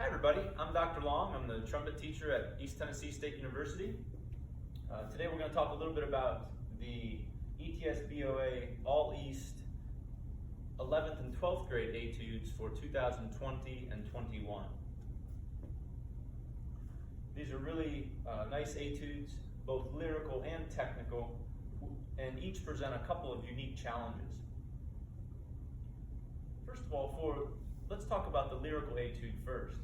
Hi everybody, I'm Dr. Long. I'm the trumpet teacher at East Tennessee State University. Today we're going to talk a little bit about the ETSBOA All East 11th and 12th grade etudes for 2020 and 21. These are really nice etudes, both lyrical and technical, and each present a couple of unique challenges. First of all, let's talk about the lyrical etude first.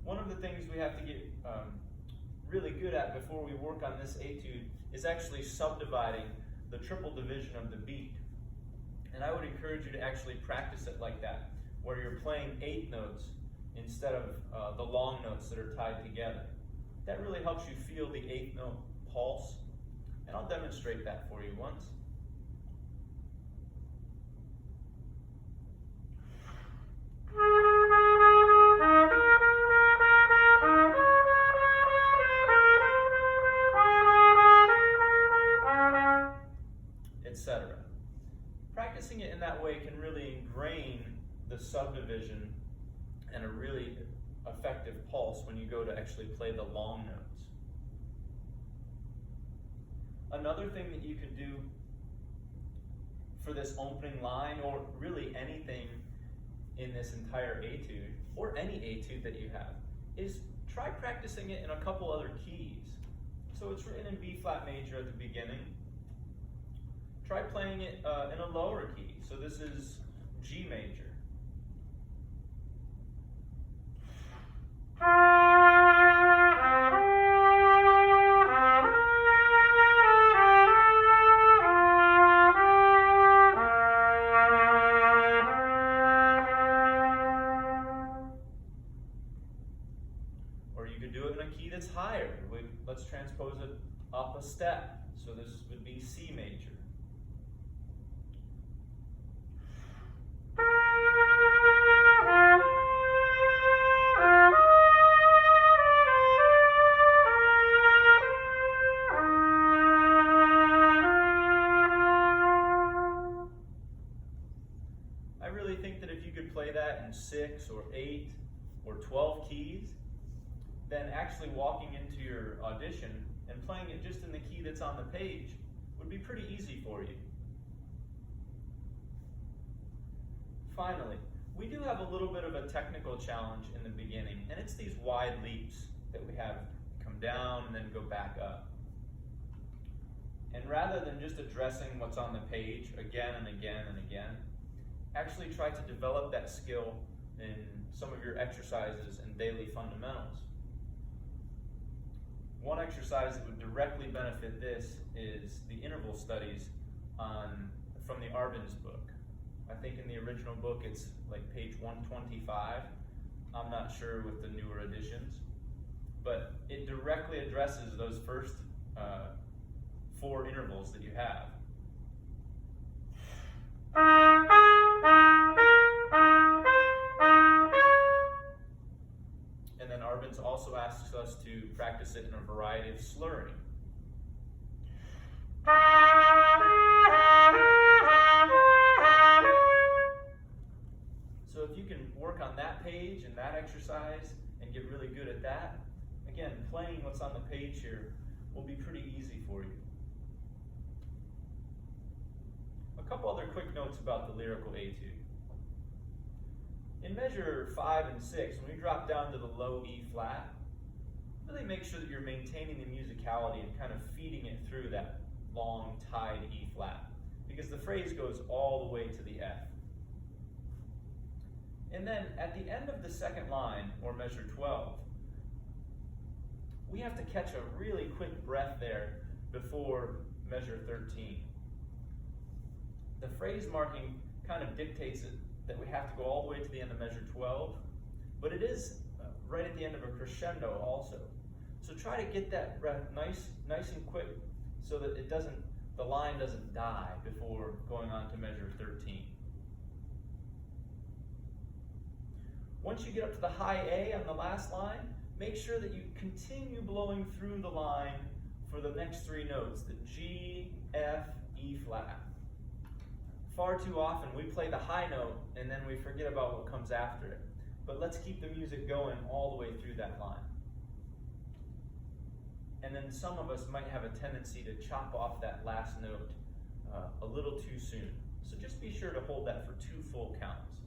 One of the things we have to get really good at before we work on this etude is actually subdividing the triple division of the beat. And I would encourage you to actually practice it like that, where you're playing 8 notes instead of the long notes that are tied together. That really helps you feel the 8th note pulse, and I'll demonstrate that for you once. Etc. Practicing it in that way can really ingrain the subdivision and a really effective pulse when you go to actually play the long notes. Another thing that you can do for this opening line, or really anything in this entire etude, or any etude that you have, is try practicing it in a couple other keys. So it's written in B flat major at the beginning. Try playing it in a lower key. So this is G major. Or you could do it in a key that's higher. Let's transpose it up a step. So this would be C major. I really think that if you could play that in 6 or 8 or 12 keys, then actually walking into your audition and playing it just in the key that's on the page would be pretty easy for you. Finally, we do have a little bit of a technical challenge in the beginning, and it's these wide leaps that we have come down and then go back up. And rather than just addressing what's on the page again and again and again, actually try to develop that skill in some of your exercises and daily fundamentals. One exercise that would directly benefit this is the interval studies from the Arben's book. I think in the original book it's like page 125. I'm not sure with the newer editions, but it directly addresses those first 4 intervals that you have. And then Arbenz also asks us to practice it in a variety of slurring. So if you can work on that page and that exercise and get really good at that, again, playing what's on the page here will be pretty easy for you. A couple other quick notes about the lyrical etude. In measure 5 and 6, when we drop down to the low E flat, really make sure that you're maintaining the musicality and kind of feeding it through that long tied E flat, because the phrase goes all the way to the F. And then at the end of the second line, or measure 12, we have to catch a really quick breath there before measure 13. The phrase marking kind of dictates it that we have to go all the way to the end of measure 12, but it is right at the end of a crescendo also. So try to get that breath nice and quick so that the line doesn't die before going on to measure 13. Once you get up to the high A on the last line, make sure that you continue blowing through the line for the next 3 notes, the G, F, E flat. Far too often we play the high note and then we forget about what comes after it. but let's keep the music going all the way through that line. And then some of us might have a tendency to chop off that last note a little too soon. So just be sure to hold that for 2 full counts.